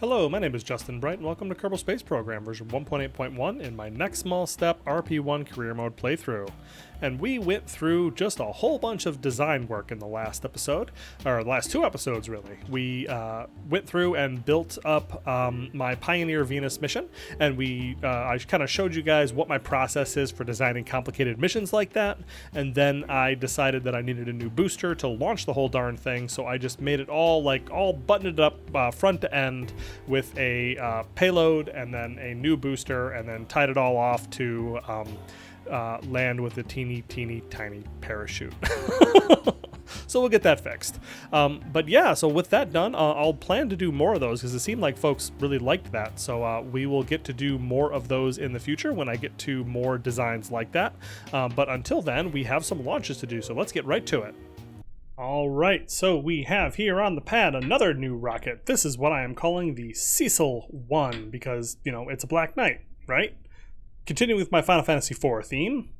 Hello, my name is Justin Bright, and welcome to Kerbal Space Program version 1.8.1 in my next small step RP-1 career mode playthrough. And we went through just a whole bunch of design work in the last episode, or the last two episodes really. We went through and built up my Pioneer Venus mission, and I kind of showed you guys what my process is for designing complicated missions like that, and then I decided that I needed a new booster to launch the whole darn thing, so I just made it all buttoned it up front to end with a payload and then a new booster, and then tied it all off to land with a teeny tiny parachute. So we'll get that fixed. But yeah, so with that done, I'll plan to do more of those because it seemed like folks really liked that. So we will get to do more of those in the future when I get to more designs like that. But until then, we have some launches to do, so let's get right to it. Alright, so we have here on the pad another new rocket. This is what I am calling the Cecil 1 because, you know, it's a Black Knight, right? Continuing with my Final Fantasy IV theme,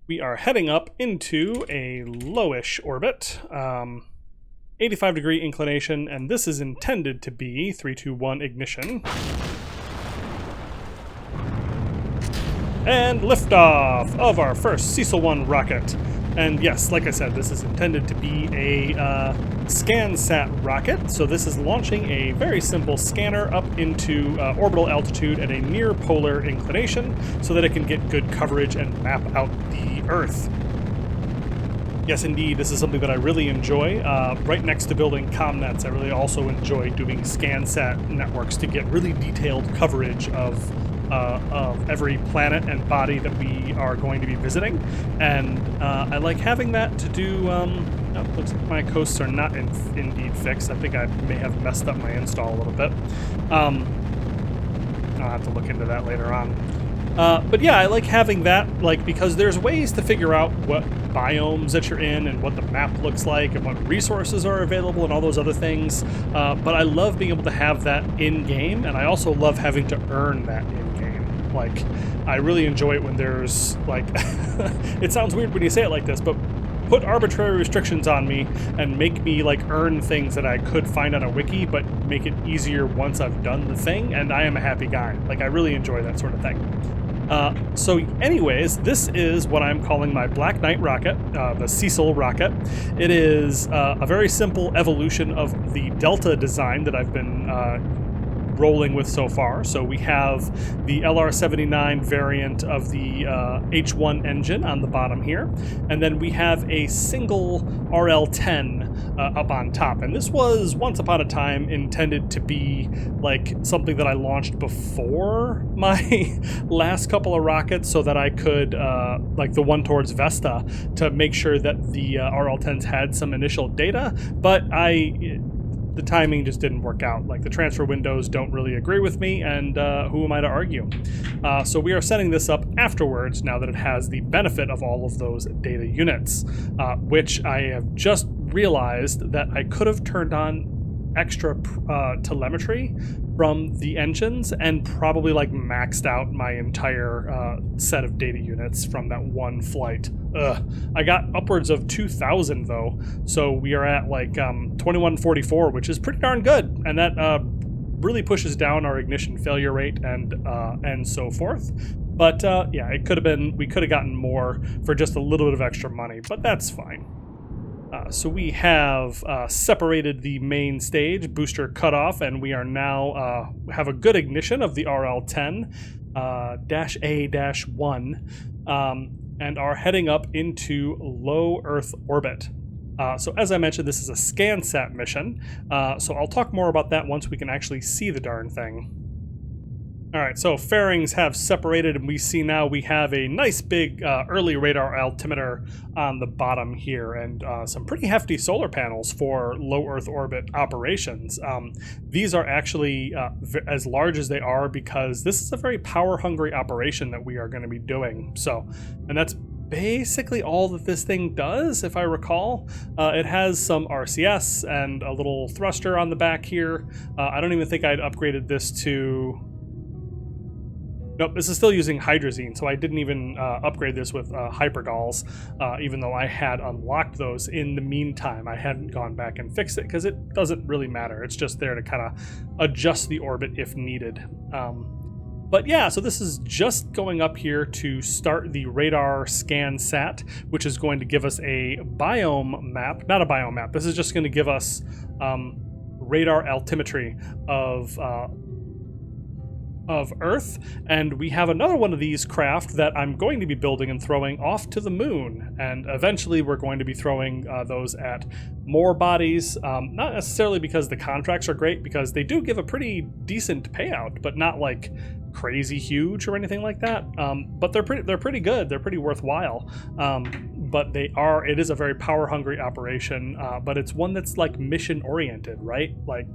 we are heading up into a lowish orbit, 85-degree inclination, and this is intended to be 3, 2, 1 ignition. And liftoff of our first Cecil 1 rocket. And yes, like I said, this is intended to be a SCANSat rocket. So this is launching a very simple scanner up into orbital altitude at a near polar inclination so that it can get good coverage and map out the Earth. Yes, indeed, this is something that I really enjoy. Right next to building comnets, I really also enjoy doing SCANSat networks to get really detailed coverage of every planet and body that we are going to be visiting, and I like having that to do. Looks like my coasts are not indeed fixed. I think I may have messed up my install a little bit. I'll have to look into that later on. But yeah, I like having that, because there's ways to figure out what biomes that you're in and what the map looks like and what resources are available and all those other things. But I love being able to have that in-game, and I also love having to earn that in-game. I really enjoy it when there's, it sounds weird when you say it like this, but put arbitrary restrictions on me and make me, earn things that I could find on a wiki, but make it easier once I've done the thing, and I am a happy guy. I really enjoy that sort of thing. So anyways, this is what I'm calling my Black Knight rocket, the Cecil rocket. It is a very simple evolution of the Delta design that I've been rolling with so far. So we have the LR79 variant of the H1 engine on the bottom here, and then we have a single RL10 up on top. And this was once upon a time intended to be something that I launched before my last couple of rockets, so that I could the one towards Vesta, to make sure that the RL10s had some initial data, but the timing just didn't work out. The transfer windows don't really agree with me, and who am I to argue? So we are setting this up afterwards, now that it has the benefit of all of those data units, which I have just realized that I could have turned on extra telemetry from the engines and probably maxed out my entire set of data units from that one flight. I got upwards of 2,000 though, so we are at 2144, which is pretty darn good, and that really pushes down our ignition failure rate and so forth. But yeah, we could have gotten more for just a little bit of extra money, but that's fine. So we have separated the main stage, booster cutoff, and we are now have a good ignition of the RL10 -A-1 and are heading up into low Earth orbit. So as I mentioned, this is a SCANSat mission, so I'll talk more about that once we can actually see the darn thing. Alright, so fairings have separated, and we see now we have a nice big early radar altimeter on the bottom here, and some pretty hefty solar panels for low Earth orbit operations. These are actually as large as they are because this is a very power-hungry operation that we are going to be doing. And that's basically all that this thing does, if I recall. It has some RCS and a little thruster on the back here. I don't even think I'd upgraded this to... Nope, this is still using hydrazine, so I didn't even upgrade this with hypergalls, even though I had unlocked those in the meantime. I hadn't gone back and fixed it because it doesn't really matter. It's just there to kind of adjust the orbit if needed. But yeah, so this is just going up here to start the radar SCANSat, which is going to give us a biome map. Not a biome map. This is just going to give us radar altimetry of Earth, and we have another one of these craft that I'm going to be building and throwing off to the moon, and eventually we're going to be throwing those at more bodies, not necessarily because the contracts are great, because they do give a pretty decent payout, but not like crazy huge or anything like that, but they're pretty good, they're pretty worthwhile, but it is a very power hungry operation, but it's one that's like mission oriented, right? Like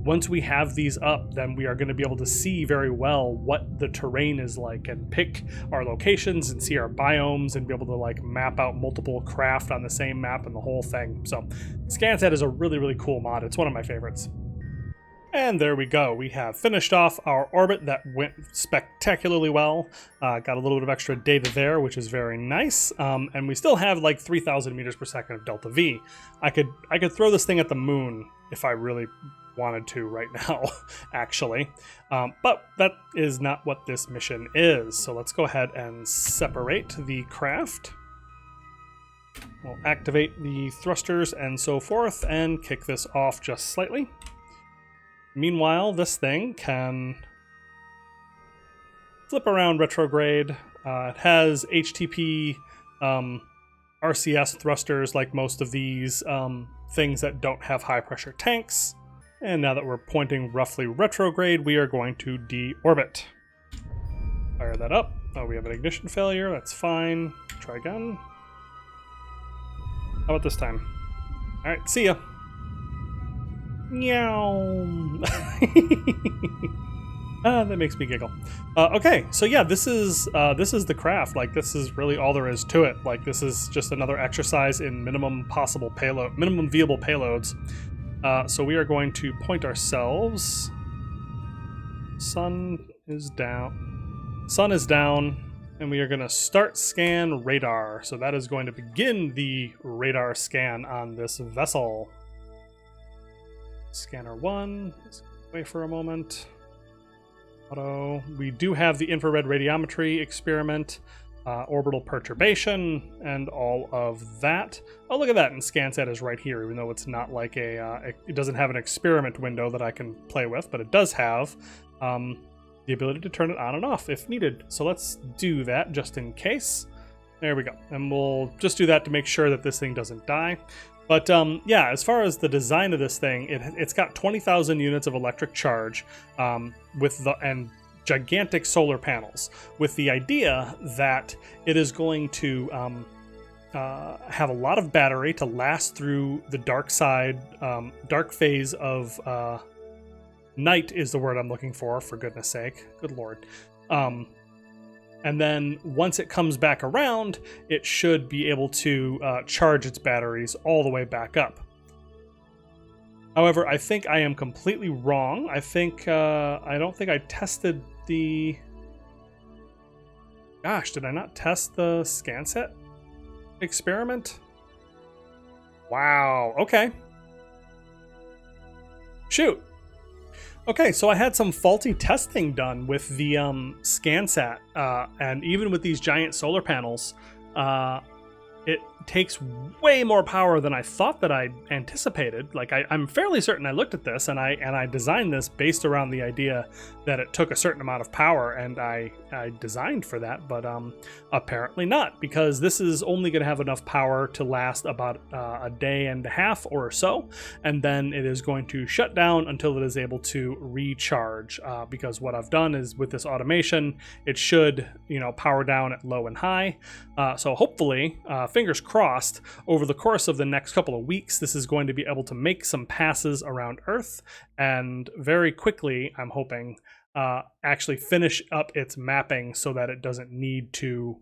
once we have these up, then we are going to be able to see very well what the terrain is like and pick our locations and see our biomes and be able to like map out multiple craft on the same map and the whole thing. So SCANSat is a really, really cool mod. It's one of my favorites. And there we go. We have finished off our orbit. That went spectacularly well. Got a little bit of extra data there, which is very nice. And we still have like 3,000 meters per second of delta V. I could throw this thing at the moon if I really wanted to right now, actually. But that is not what this mission is. So let's go ahead and separate the craft. We'll activate the thrusters and so forth and kick this off just slightly. Meanwhile, this thing can flip around retrograde. It has HTP RCS thrusters like most of these things that don't have high pressure tanks. And now that we're pointing roughly retrograde, we are going to deorbit. Fire that up. Oh, we have an ignition failure. That's fine. Try again. How about this time? All right, see ya. Meow. That makes me giggle. Okay, so yeah, this is the craft. Like, this is really all there is to it. Like, this is just another exercise in minimum viable payloads. So we are going to point ourselves. Sun is down. Sun is down. And we are going to start scan radar. So that is going to begin the radar scan on this vessel. Scanner 1. Let's wait for a moment. Auto. We do have the infrared radiometry experiment, orbital perturbation, and all of that. Oh, look at that. And SCANSat is right here, even though it's not like it doesn't have an experiment window that I can play with, but it does have the ability to turn it on and off if needed. So let's do that just in case. There we go. And we'll just do that to make sure that this thing doesn't die. But yeah, as far as the design of this thing, it's got 20,000 units of electric charge and gigantic solar panels, with the idea that it is going to have a lot of battery to last through the dark phase of night is the word I'm looking for goodness sake. Good Lord. And then once it comes back around, it should be able to charge its batteries all the way back up. However, I think I am completely wrong. I don't think I tested the... Gosh, did I not test the SCANSat experiment? Wow, okay. Shoot. Okay, so I had some faulty testing done with the SCANSat, and even with these giant solar panels, it takes way more power than I thought that I anticipated. Like, I'm fairly certain I looked at this and I designed this based around the idea that it took a certain amount of power, and I designed for that, but apparently not, because this is only going to have enough power to last about a day and a half or so, and then it is going to shut down until it is able to recharge, because what I've done is with this automation, it should, power down at low and high. So hopefully, fingers crossed, over the course of the next couple of weeks, this is going to be able to make some passes around Earth, and very quickly, I'm hoping, actually finish up its mapping so that it doesn't need to,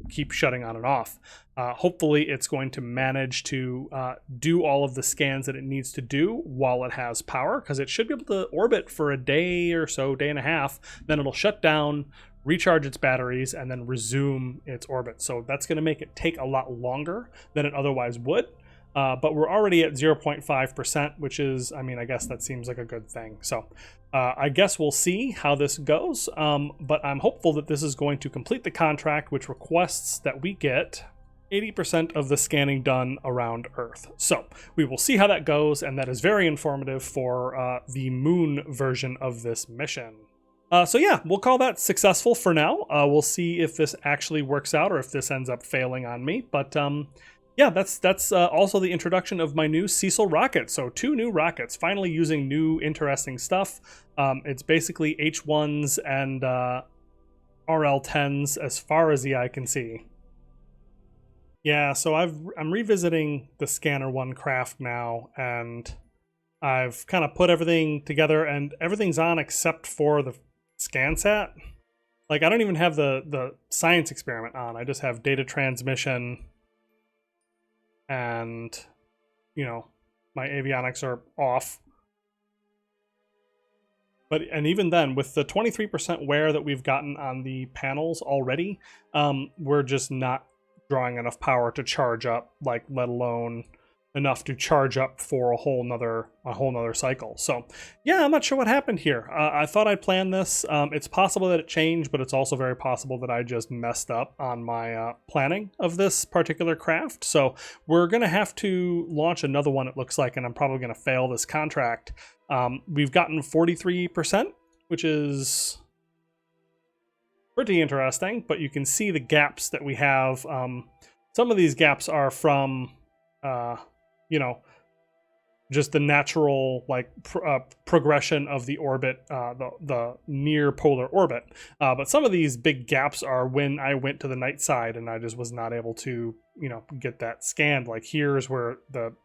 keep shutting on and off. Hopefully it's going to manage to do all of the scans that it needs to do while it has power, because it should be able to orbit for a day or so, day and a half. Then it'll shut down, recharge its batteries, and then resume its orbit. So that's going to make it take a lot longer than it otherwise would. But we're already at 0.5%, which is, I mean, I guess that seems like a good thing. So I guess we'll see how this goes. But I'm hopeful that this is going to complete the contract, which requests that we get 80% of the scanning done around Earth. So we will see how that goes, and that is very informative for the moon version of this mission. So yeah, we'll call that successful for now. We'll see if this actually works out or if this ends up failing on me. But yeah, that's also the introduction of my new Cecil rocket. So 2 new rockets, finally using new interesting stuff. It's basically H1s and RL10s as far as the eye can see. Yeah, so I'm revisiting the Scanner 1 craft now, and I've kind of put everything together, and everything's on except for the SCANSat. Like, I don't even have the science experiment on. I just have data transmission, and, you know, my avionics are off. And even then, with the 23% wear that we've gotten on the panels already, we're just not drawing enough power to charge up, like, let alone enough to charge up for a whole nother cycle. So yeah, I'm not sure what happened here. I thought I'd planned this. It's possible that it changed, but it's also very possible that I just messed up on my planning of this particular craft. So we're gonna have to launch another one, it looks like, and I'm probably gonna fail this contract. We've gotten 43%, which is pretty interesting, but you can see the gaps that we have. Some of these gaps are from you know, just the natural, like, progression of the orbit, the near polar orbit. But some of these big gaps are when I went to the night side and I just was not able to, you know, get that scanned. Like, here's where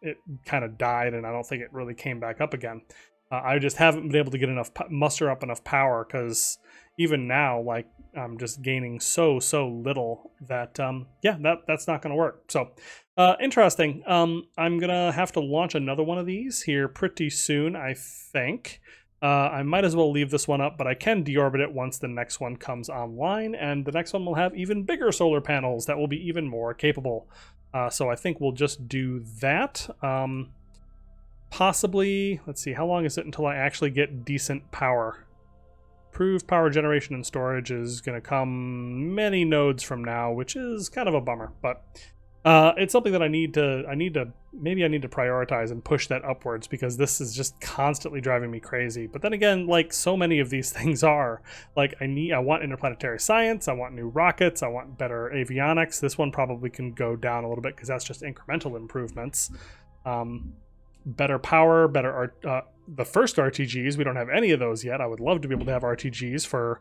it kind of died, and I don't think it really came back up again. I just haven't been able to get muster up enough power, because even now, like, I'm just gaining so little that yeah, that's not gonna work. So interesting. I'm gonna have to launch another one of these here pretty soon, I think. I might as well leave this one up, but I can deorbit it once the next one comes online, and the next one will have even bigger solar panels that will be even more capable. So I think we'll just do that. Possibly, let's see, how long is it until I actually get decent power? Improved power generation and storage is going to come many nodes from now, which is kind of a bummer, but it's something that I need to prioritize and push that upwards, because this is just constantly driving me crazy. But then again, like so many of these things are, like, I want interplanetary science, I want new rockets, I want better avionics. This one probably can go down a little bit because that's just incremental improvements. Better power, better the first RTGs. We don't have any of those yet. I would love to be able to have RTGs for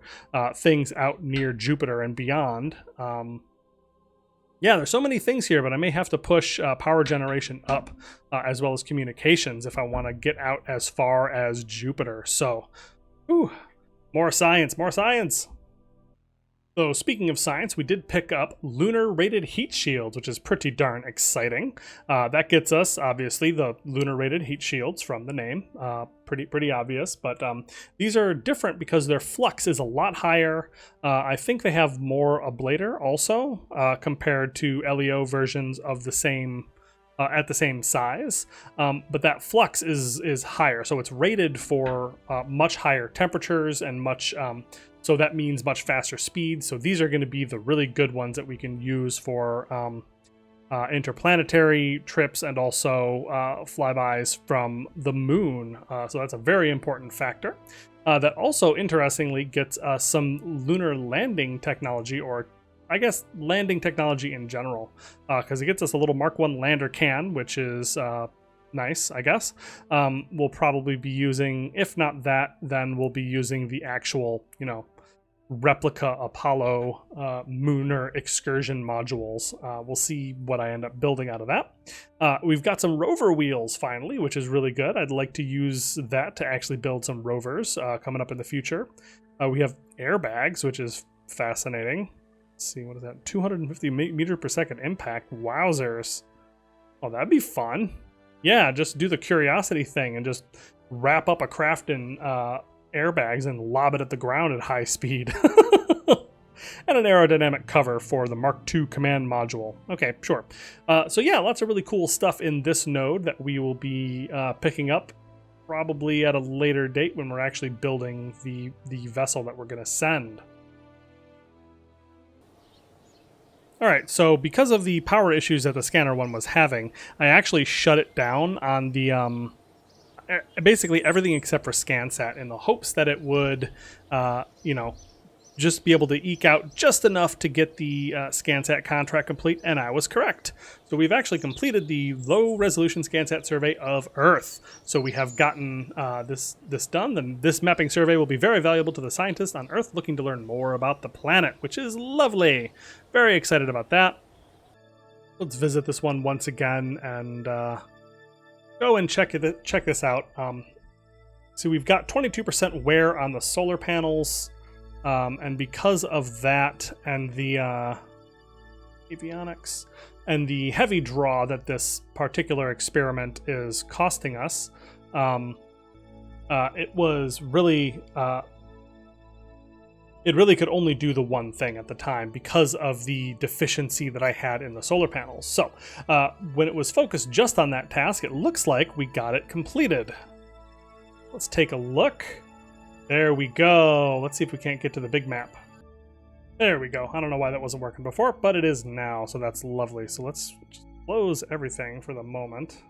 things out near Jupiter and beyond. Yeah, there's so many things here, but I may have to push power generation up as well as communications if I want to get out as far as Jupiter. So, more science, more science. So speaking of science, we did pick up lunar rated heat shields, which is pretty darn exciting. That gets us, obviously, the lunar rated heat shields from the name. Pretty obvious, but these are different because their flux is a lot higher. I think they have more ablator also compared to LEO versions of the same at the same size, but that flux is higher, so it's rated for much higher temperatures and much. So that means much faster speed. So these are going to be the really good ones that we can use for interplanetary trips and also flybys from the moon. So that's a very important factor. That also, interestingly, gets some lunar landing technology, or I guess landing technology in general, because it gets us a little Mark 1 lander can, which is nice, I guess. We'll probably be using, if not that, then we'll be using the actual, you know, replica Apollo lunar excursion modules. We'll see what I end up building out of that. We've got some rover wheels finally, which is really good. I'd like to use that to actually build some rovers coming up in the future. We have airbags, which is fascinating. Let's see, what is that? 250 meter per second impact. Wowzers. Oh, that'd be fun. Yeah, just do the Curiosity thing and just wrap up a craft in airbags and lob it at the ground at high speed. And an aerodynamic cover for the Mark II command module. Okay, sure. So yeah, lots of really cool stuff in this node that we will be picking up probably at a later date when we're actually building the vessel that we're going to send. All right, so because of the power issues that the scanner one was having, I actually shut it down on the basically everything except for SCANSat in the hopes that it would, you know, just be able to eke out just enough to get the SCANSat contract complete, and I was correct. So we've actually completed the low-resolution SCANSat survey of Earth. So we have gotten this done. Then this mapping survey will be very valuable to the scientists on Earth looking to learn more about the planet, which is lovely. Very excited about that. Let's visit this one once again and go and check this out. So we've got 22% wear on the solar panels. And because of that and the avionics and the heavy draw that this particular experiment is costing us, it was really it really could only do the one thing at the time because of the deficiency that I had in the solar panels. So when it was focused just on that task, it looks like we got it completed. Let's take a look. There we go. Let's see if we can't get to the big map. There we go. I don't know why that wasn't working before, but it is now, so that's lovely. So let's just close everything for the moment.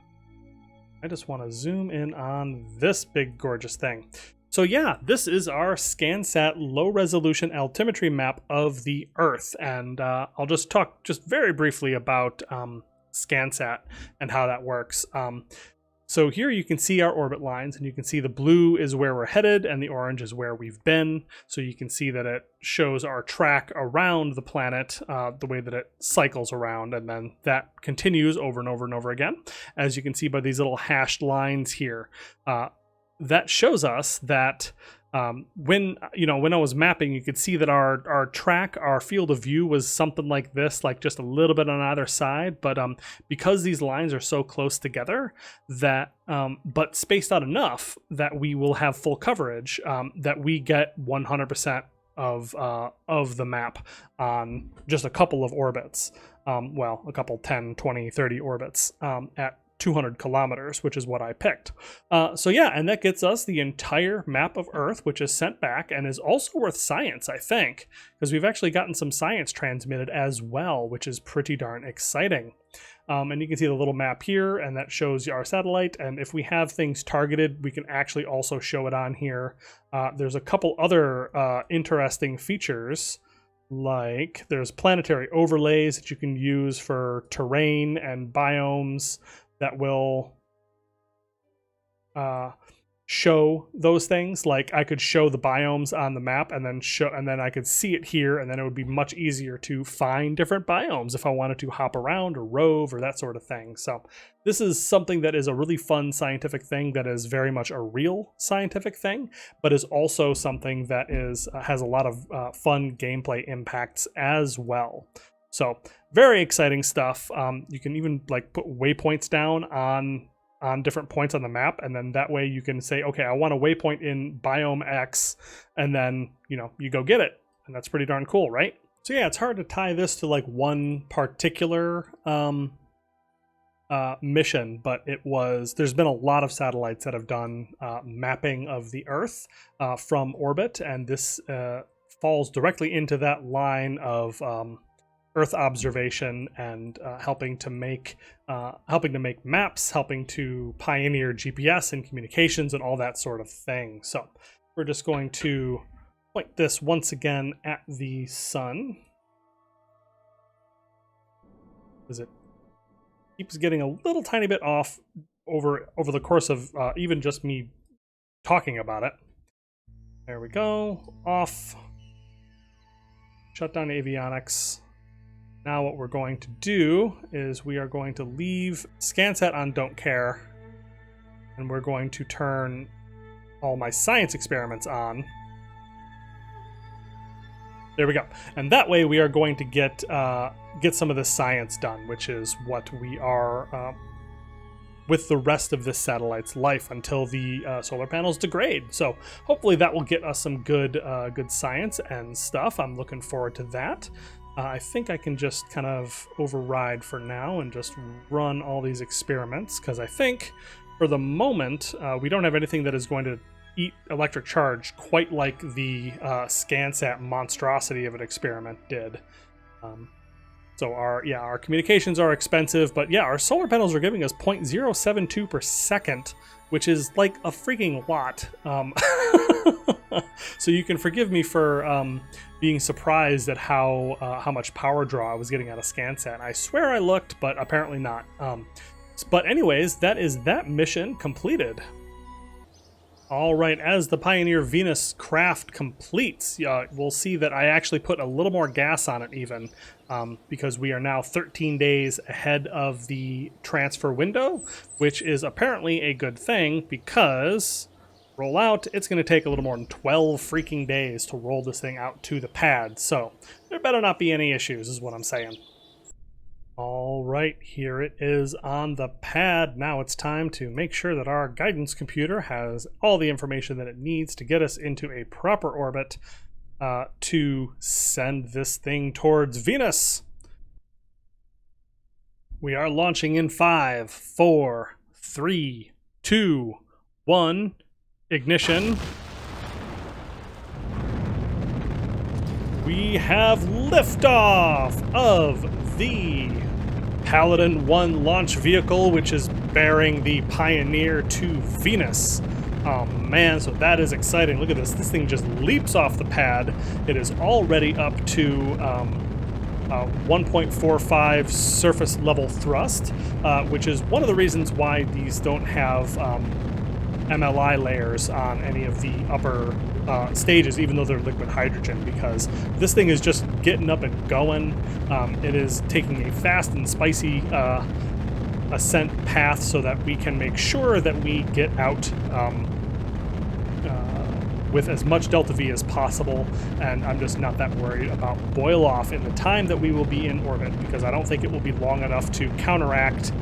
I just want to zoom in on this big, gorgeous thing. So yeah, this is our SCANSat low-resolution altimetry map of the Earth, and I'll just talk just very briefly about SCANSat and how that works. So here you can see our orbit lines, and you can see the blue is where we're headed and the orange is where we've been. So you can see that it shows our track around the planet, the way that it cycles around, and then that continues over and over and over again. As you can see by these little hashed lines here, that shows us that when I was mapping, you could see that our track, our field of view was something like this, like just a little bit on either side. But because these lines are so close together, that but spaced out enough that we will have full coverage, that we get 100% of the map on just a couple of orbits. Well, a couple 10, 20, 30 orbits at 200 kilometers, which is what I picked. So yeah, and that gets us the entire map of Earth, which is sent back and is also worth science, I think, because we've actually gotten some science transmitted as well, which is pretty darn exciting. And you can see the little map here, and that shows our satellite. And if we have things targeted, we can actually also show it on here. There's a couple other interesting features, like there's planetary overlays that you can use for terrain and biomes that will show those things. Like I could show the biomes on the map and then I could see it here, and then it would be much easier to find different biomes if I wanted to hop around or rove or that sort of thing. So this is something that is a really fun scientific thing that is very much a real scientific thing, but is also something that has a lot of fun gameplay impacts as well. So very exciting stuff. You can even like put waypoints down on different points on the map, and then that way you can say, okay, I want a waypoint in biome X, and then you go get it, and that's pretty darn cool, right? So yeah, it's hard to tie this to like one particular mission, but there's been a lot of satellites that have done mapping of the Earth from orbit, and this falls directly into that line of Earth observation and helping to make maps, helping to pioneer GPS and communications and all that sort of thing. So we're just going to point this once again at the sun, because it keeps getting a little tiny bit off over the course of even just me talking about it. There we go. Off. Shut down avionics. Now what we're going to do is we are going to leave SCANSat on don't care, and we're going to turn all my science experiments on. There we go. And that way we are going to get some of the science done, which is what we are with the rest of this satellite's life until the solar panels degrade. So hopefully that will get us some good science and stuff. I'm looking forward to that. I think I can just kind of override for now and just run all these experiments, because I think for the moment we don't have anything that is going to eat electric charge quite like the SCANSat monstrosity of an experiment did. So our communications are expensive, but yeah, our solar panels are giving us 0.072 per second, which is like a freaking lot. So you can forgive me for being surprised at how much power draw I was getting out of SCANSat. I swear I looked, but apparently not. But anyways, that is that mission completed. All right, as the Pioneer Venus craft completes, we'll see that I actually put a little more gas on it even, because we are now 13 days ahead of the transfer window, which is apparently a good thing because roll out, it's going to take a little more than 12 freaking days to roll this thing out to the pad. So there better not be any issues is what I'm saying. All right, here it is on the pad. Now it's time to make sure that our guidance computer has all the information that it needs to get us into a proper orbit to send this thing towards Venus. We are launching in 5, 4, 3, 2, 1, ignition. We have liftoff of the Paladin 1 launch vehicle, which is bearing the Pioneer to Venus. Oh man, so that is exciting. Look at this. This thing just leaps off the pad. It is already up to 1.45 surface level thrust, which is one of the reasons why these don't have MLI layers on any of the upper stages, even though they're liquid hydrogen, because this thing is just getting up and going. It is taking a fast and spicy ascent path so that we can make sure that we get out with as much delta V as possible, and I'm just not that worried about boil off in the time that we will be in orbit, because I don't think it will be long enough to counteract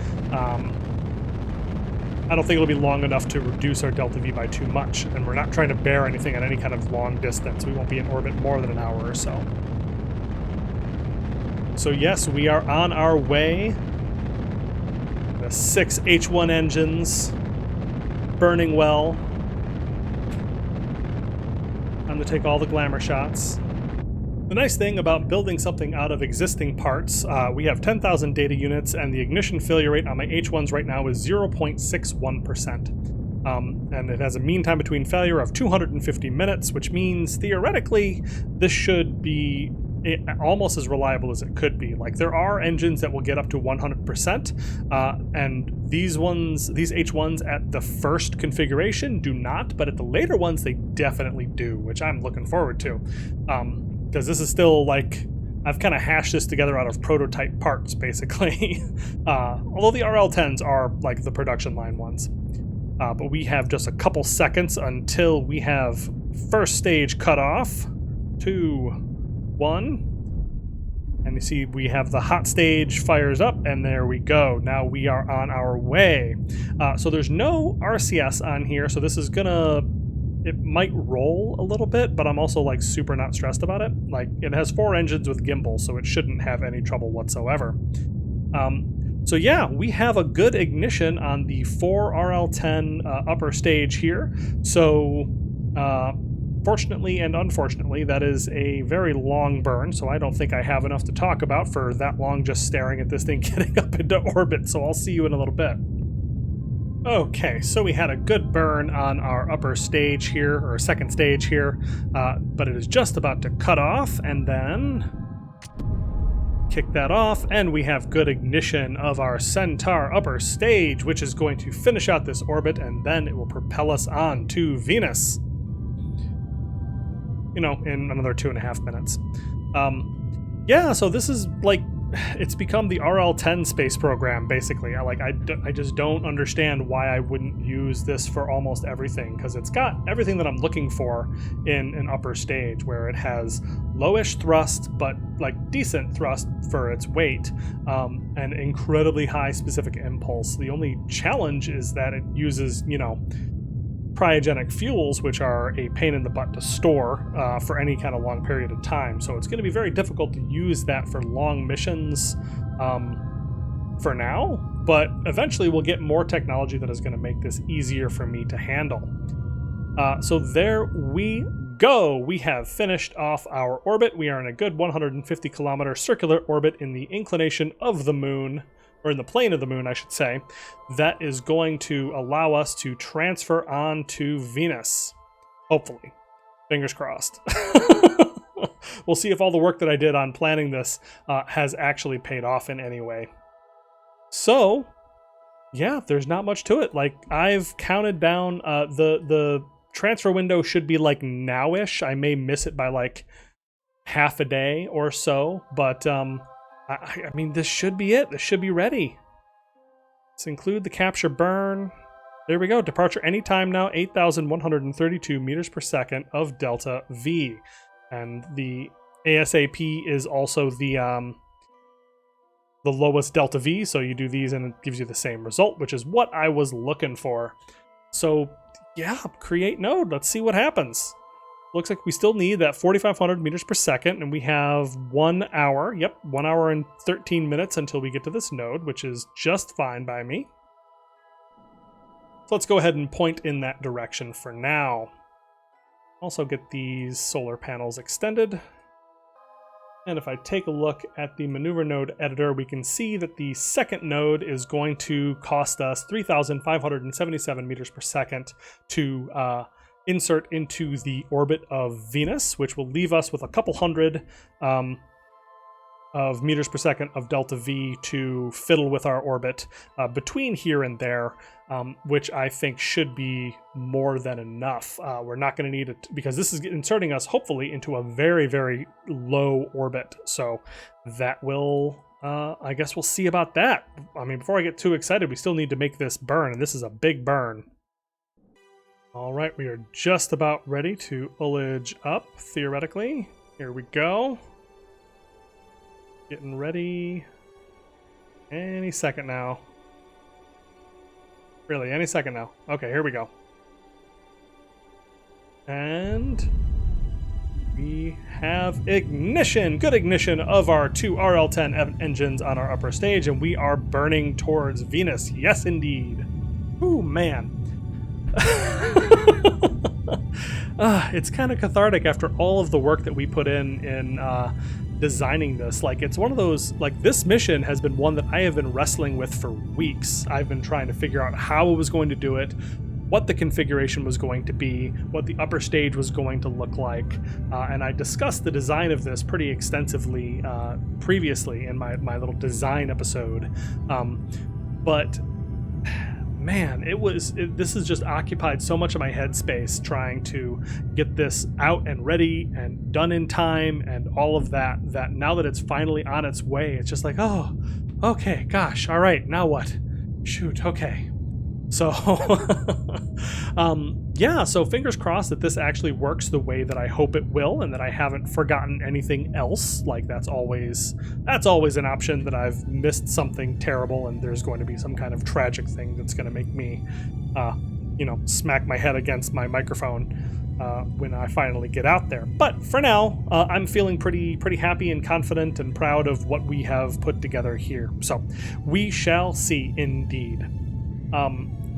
I don't think it'll be long enough to reduce our delta V by too much, and we're not trying to bear anything at any kind of long distance. We won't be in orbit more than an hour or so. So yes, we are on our way. The 6 H1 engines burning well. Time to take all the glamour shots. The nice thing about building something out of existing parts, we have 10,000 data units, and the ignition failure rate on my H1s right now is 0.61%. And it has a mean time between failure of 250 minutes, which means theoretically this should be almost as reliable as it could be. Like, there are engines that will get up to 100%, and these H1s at the first configuration do not, but at the later ones they definitely do, which I'm looking forward to. Because this is still like, I've kind of hashed this together out of prototype parts, basically. Although the RL-10s are like the production line ones. But we have just a couple seconds until we have first stage cut off. 2, 1. And you see we have the hot stage fires up, and there we go. Now we are on our way. So there's no RCS on here, so this is gonna... It might roll a little bit, but I'm also like super not stressed about it. Like, it has 4 engines with gimbal, so it shouldn't have any trouble whatsoever. So yeah, we have a good ignition on the 4 RL-10 upper stage here. So fortunately and unfortunately, that is a very long burn, so I don't think I have enough to talk about for that long just staring at this thing getting up into orbit, so I'll see you in a little bit. Okay, so we had a good burn on our upper stage here, or second stage here, but it is just about to cut off, and then kick that off, and we have good ignition of our Centaur upper stage, which is going to finish out this orbit, and then it will propel us on to Venus. You know, in another 2.5 minutes. Yeah, so this is like it's become the RL-10 space program, basically. I just don't understand why I wouldn't use this for almost everything, because it's got everything that I'm looking for in an upper stage, where it has lowish thrust, but like decent thrust for its weight, and incredibly high specific impulse. The only challenge is that it uses, you know, cryogenic fuels, which are a pain in the butt to store for any kind of long period of time. So it's going to be very difficult to use that for long missions for now, but eventually we'll get more technology that is going to make this easier for me to handle. So there we go. We have finished off our orbit. We are in a good 150 kilometer circular orbit in the inclination of the moon, or in the plane of the moon, I should say. That is going to allow us to transfer on to Venus. Hopefully. Fingers crossed. We'll see if all the work that I did on planning this has actually paid off in any way. So, yeah, there's not much to it. Like, I've counted down, the transfer window should be like now-ish. I may miss it by like half a day or so, but I mean, this should be it. This should be ready. Let's include the capture burn. There we go. Departure anytime now, 8,132 meters per second of Delta V. And the ASAP is also the lowest Delta V, so you do these and it gives you the same result, which is what I was looking for. So, yeah, create node. Let's see what happens. Looks like we still need that 4,500 meters per second, and we have 1 hour. Yep, 1 hour and 13 minutes until we get to this node, which is just fine by me. So let's go ahead and point in that direction for now. Also get these solar panels extended. And if I take a look at the maneuver node editor, we can see that the second node is going to cost us 3,577 meters per second to insert into the orbit of Venus, which will leave us with a couple hundred of meters per second of Delta V to fiddle with our orbit between here and there, which I think should be more than enough. We're not going to need it because this is inserting us hopefully into a very, very low orbit. So that will, I guess we'll see about that. I mean, before I get too excited, we still need to make this burn, and this is a big burn. All right, we are just about ready to ullage up, theoretically. Here we go. Getting ready. Any second now. Really, any second now. Okay, here we go. And we have ignition. Good ignition of our two RL-10 engines on our upper stage, and we are burning towards Venus. Yes, indeed. Ooh, man. It's kind of cathartic after all of the work that we put in designing this. Like, it's one of those, like, this mission has been one that I have been wrestling with for weeks. I've been trying to figure out how I was going to do it, what the configuration was going to be, what the upper stage was going to look like, and I discussed the design of this pretty extensively previously in my little design episode. But man, this has just occupied so much of my headspace trying to get this out and ready and done in time and all of that now that it's finally on its way, it's just like, oh, okay, gosh, all right, now what? Shoot, okay. So, yeah, so fingers crossed that this actually works the way that I hope it will, and that I haven't forgotten anything else. Like, that's always an option, that I've missed something terrible and there's going to be some kind of tragic thing that's going to make me, smack my head against my microphone when I finally get out there. But for now, I'm feeling pretty happy and confident and proud of what we have put together here. So we shall see, indeed.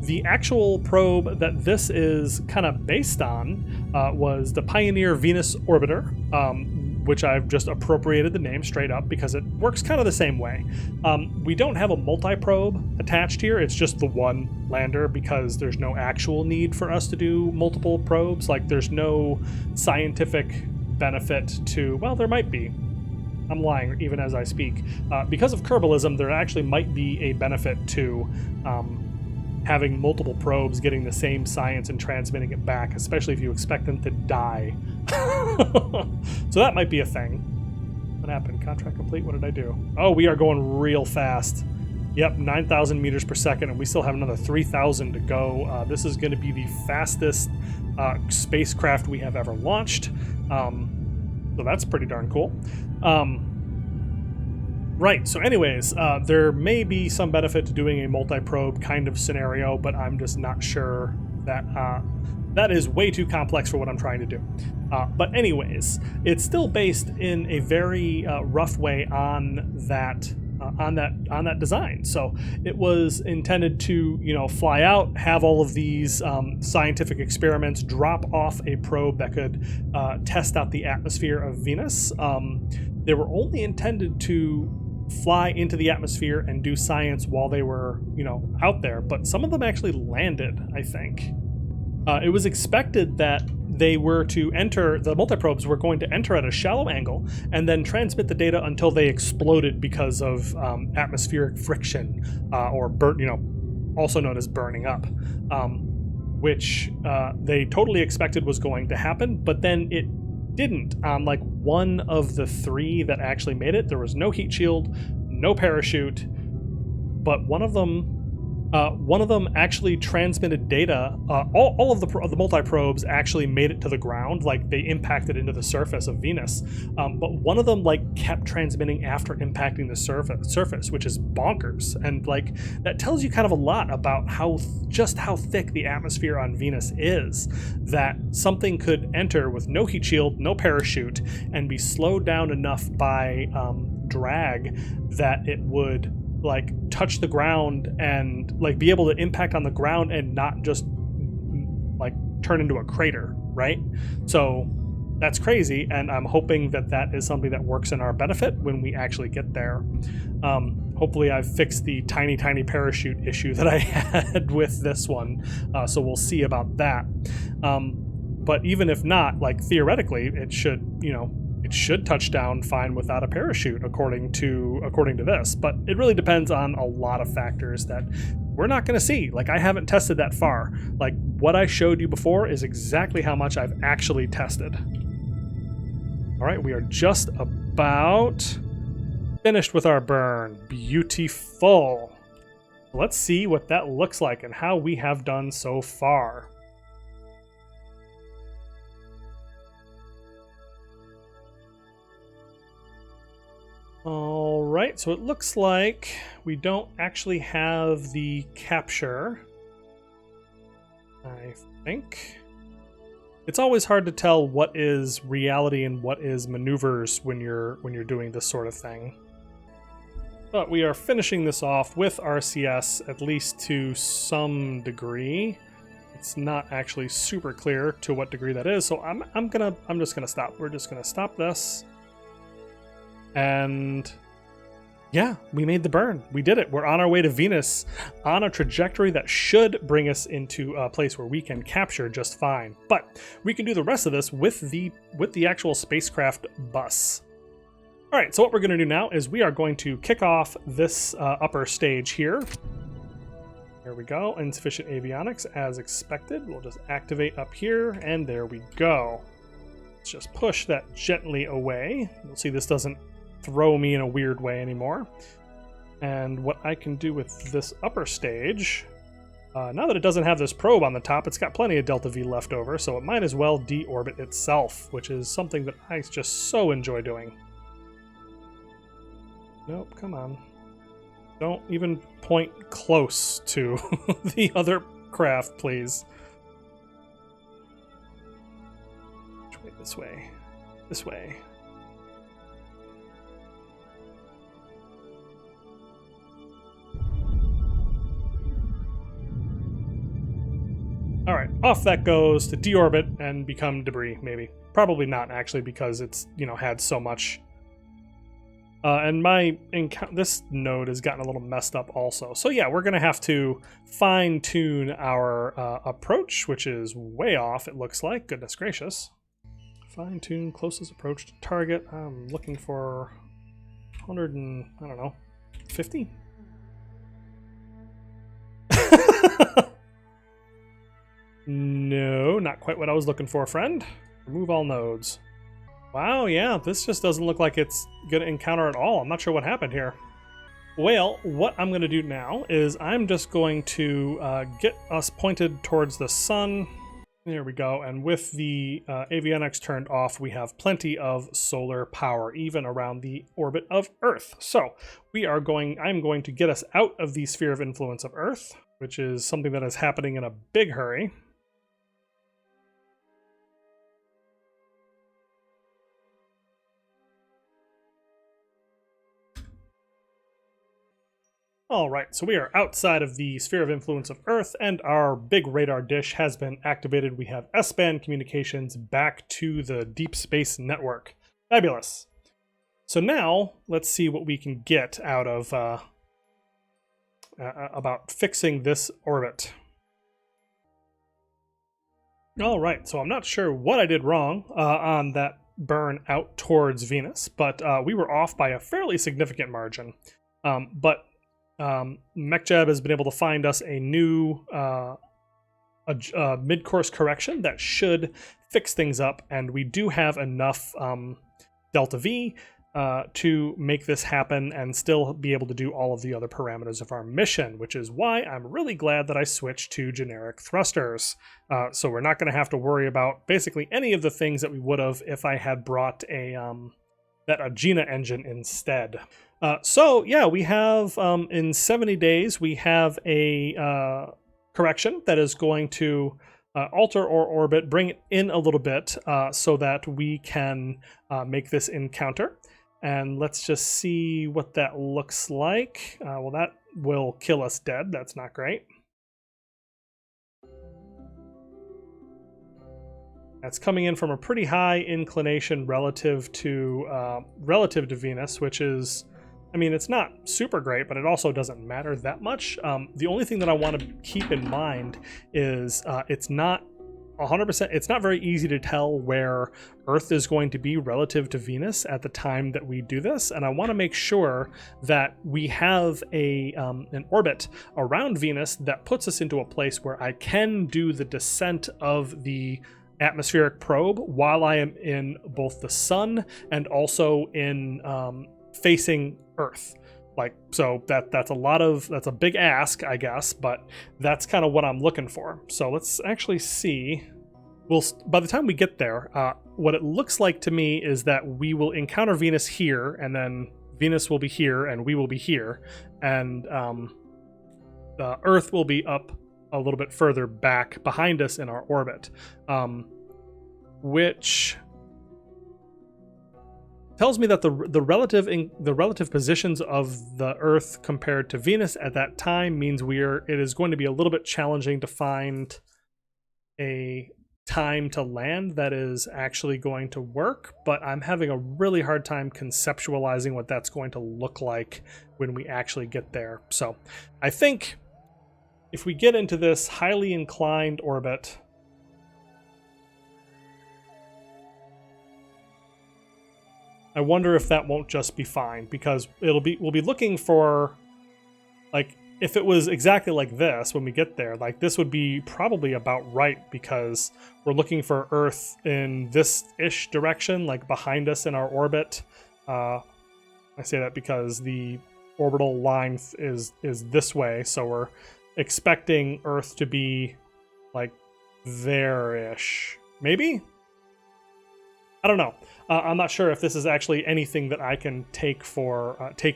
The actual probe that this is kind of based on was the Pioneer Venus Orbiter, which I've just appropriated the name straight up because it works kind of the same way. We don't have a multi-probe attached here. It's just the one lander because there's no actual need for us to do multiple probes. Like, there's no scientific benefit to, well, there might be. I'm lying even as I speak. Because of Kerbalism, there actually might be a benefit to having multiple probes getting the same science and transmitting it back, especially if you expect them to die. So that might be a thing. What happened? Contract complete? What did I do? Oh, we are going real fast. Yep, 9,000 meters per second, and we still have another 3,000 to go. This is going to be the fastest spacecraft we have ever launched. So that's pretty darn cool. Right, so anyways, there may be some benefit to doing a multi-probe kind of scenario, but I'm just not sure that that is way too complex for what I'm trying to do. But anyways, it's still based in a very rough way on that design. So it was intended to, fly out, have all of these scientific experiments, drop off a probe that could test out the atmosphere of Venus. They were only intended to fly into the atmosphere and do science while they were, out there, but some of them actually landed, I think. It was expected that they were to enter, the multiprobes were going to enter at a shallow angle and then transmit the data until they exploded because of atmospheric friction, or also known as burning up, which they totally expected was going to happen, but then it didn't. On like one of the 3 that actually made it, there was no heat shield, no parachute, but one of them actually transmitted data. All of the multi-probes actually made it to the ground, like they impacted into the surface of Venus. But one of them kept transmitting after impacting the surface, which is bonkers. And that tells you kind of a lot about how thick the atmosphere on Venus is. That something could enter with no heat shield, no parachute, and be slowed down enough by drag that it would touch the ground and be able to impact on the ground and not just turn into a crater, right? So that's crazy, and I'm hoping that is something that works in our benefit when we actually get there. Hopefully I've fixed the tiny parachute issue that I had with this one, so we'll see about that. But even if not, theoretically it should touch down fine without a parachute, according to this, but it really depends on a lot of factors that we're not going to see. I haven't tested that far. What I showed you before is exactly how much I've actually tested. All right, we are just about finished with our burn. Beautiful. Let's see what that looks like and how we have done so far. All right, so it looks like we don't actually have the capture, I think. It's always hard to tell what is reality and what is maneuvers when you're doing this sort of thing. But we are finishing this off with RCS, at least to some degree. It's not actually super clear to what degree that is, so I'm just gonna stop. We're just gonna stop this. And yeah, we made the burn. We did it. We're on our way to Venus on a trajectory that should bring us into a place where we can capture just fine. But we can do the rest of this with the actual spacecraft bus. All right, so what we're going to do now is we are going to kick off this upper stage here. There we go. Insufficient avionics as expected. We'll just activate up here, and there we go. Let's just push that gently away. You'll see this doesn't throw me in a weird way anymore. And what I can do with this upper stage, now that it doesn't have this probe on the top, it's got plenty of delta V left over, so it might as well deorbit itself, which is something that I just so enjoy doing. Nope, come on. Don't even point close to the other craft, please. This way. This way. All right, off that goes to deorbit and become debris, maybe. Probably not, actually, because it's, had so much. And this node has gotten a little messed up also. So yeah, we're going to have to fine-tune our approach, which is way off, it looks like. Goodness gracious. Fine-tune closest approach to target. I'm looking for 100 and, I don't know, 50? No, not quite what I was looking for, friend. Remove all nodes. Wow, yeah, this just doesn't look like it's going to encounter at all. I'm not sure what happened here. Well, what I'm going to do now is I'm just going to get us pointed towards the sun. There we go. And with the avionics turned off, we have plenty of solar power, even around the orbit of Earth. So I'm going to get us out of the sphere of influence of Earth, which is something that is happening in a big hurry. All right, so we are outside of the sphere of influence of Earth, and our big radar dish has been activated. We have S-band communications back to the deep space network. Fabulous. So now let's see what we can get out of about fixing this orbit. All right, so I'm not sure what I did wrong on that burn out towards Venus, but we were off by a fairly significant margin. But MacLeod has been able to find us a new mid-course correction that should fix things up, and we do have enough delta V to make this happen and still be able to do all of the other parameters of our mission, which is why I'm really glad that I switched to generic thrusters. So we're not going to have to worry about basically any of the things that we would have if I had brought a Agena engine instead. So yeah, we have in 70 days, we have a correction that is going to alter our orbit, bring it in a little bit so that we can make this encounter. And let's just see what that looks like. Well, that will kill us dead. That's not great. That's coming in from a pretty high inclination relative to Venus, which is, I mean, it's not super great, but it also doesn't matter that much. The only thing that I want to keep in mind is it's not 100%. It's not very easy to tell where Earth is going to be relative to Venus at the time that we do this, and I want to make sure that we have an orbit around Venus that puts us into a place where I can do the descent of the atmospheric probe while I am in both the sun and also in facing Earth. Like, so that's a big ask, I guess, but that's kind of what I'm looking for. So let's actually see. By the time we get there, what it looks like to me is that we will encounter Venus here, and then Venus will be here, and we will be here, and the Earth will be up a little bit further back behind us in our orbit, which tells me that the relative positions of the Earth compared to Venus at that time means it is going to be a little bit challenging to find a time to land that is actually going to work, but I'm having a really hard time conceptualizing what that's going to look like when we actually get there. So I think if we get into this highly inclined orbit, I wonder if that won't just be fine, because we'll be looking for, like, if it was exactly like this when we get there, like, this would be probably about right, because we're looking for Earth in this-ish direction, like behind us in our orbit. I say that because the orbital line is this way, so we're expecting Earth to be like there-ish. Maybe? I don't know. I'm not sure if this is actually anything that I can take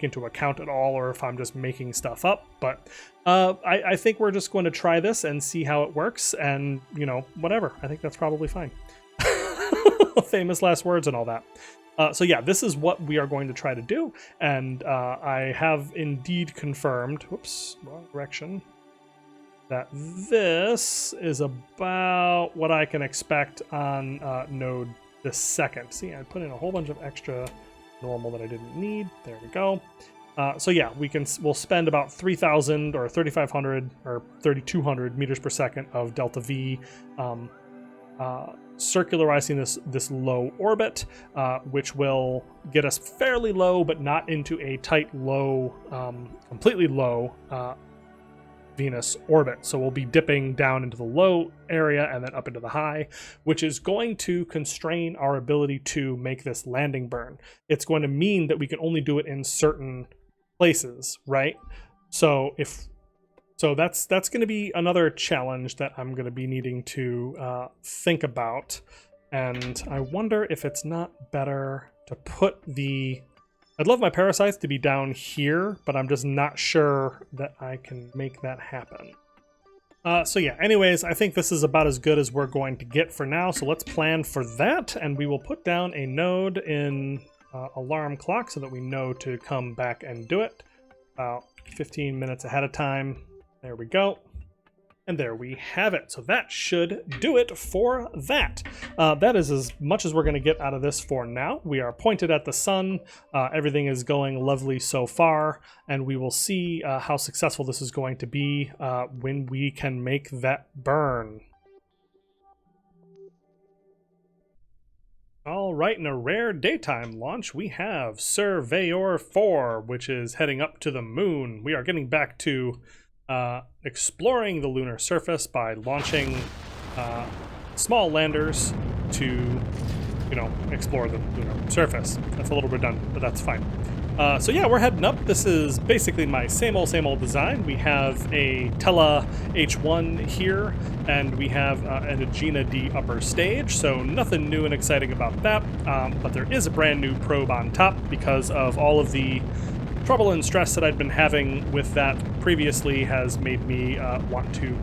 into account at all, or if I'm just making stuff up. But I think we're just going to try this and see how it works, and, you know, whatever. I think that's probably fine. Famous last words and all that. So yeah, this is what we are going to try to do, and I have indeed confirmed. Whoops, wrong direction. That this is about what I can expect on node the second. See, I put in a whole bunch of extra normal that I didn't need. There we go. So yeah, we'll spend about 3,000 or 3,500 or 3,200 meters per second of delta V circularizing this low orbit, which will get us fairly low, but not into a tight low, completely low Venus orbit. So we'll be dipping down into the low area and then up into the high, which is going to constrain our ability to make this landing burn. It's going to mean that we can only do it in certain places, right? So that's going to be another challenge that I'm going to be needing to think about. And I wonder if it's not better to put the... I'd love my parasites to be down here, but I'm just not sure that I can make that happen. So yeah, anyways, I think this is about as good as we're going to get for now. So let's plan for that, and we will put down a node in alarm clock so that we know to come back and do it about 15 minutes ahead of time. There we go. And there we have it. So that should do it for that. That is as much as we're going to get out of this for now. We are pointed at the sun. Everything is going lovely so far. And we will see how successful this is going to be when we can make that burn. All right, in a rare daytime launch, we have Surveyor 4, which is heading up to the moon. We are getting back to exploring the lunar surface by launching small landers to, explore the lunar surface. That's a little redundant, but that's fine. So yeah, we're heading up. This is basically my same old design. We have a Tela H1 here, and we have an Agena D upper stage, so nothing new and exciting about that. But there is a brand new probe on top because of all of the trouble and stress that I'd been having with that previously has made me want to,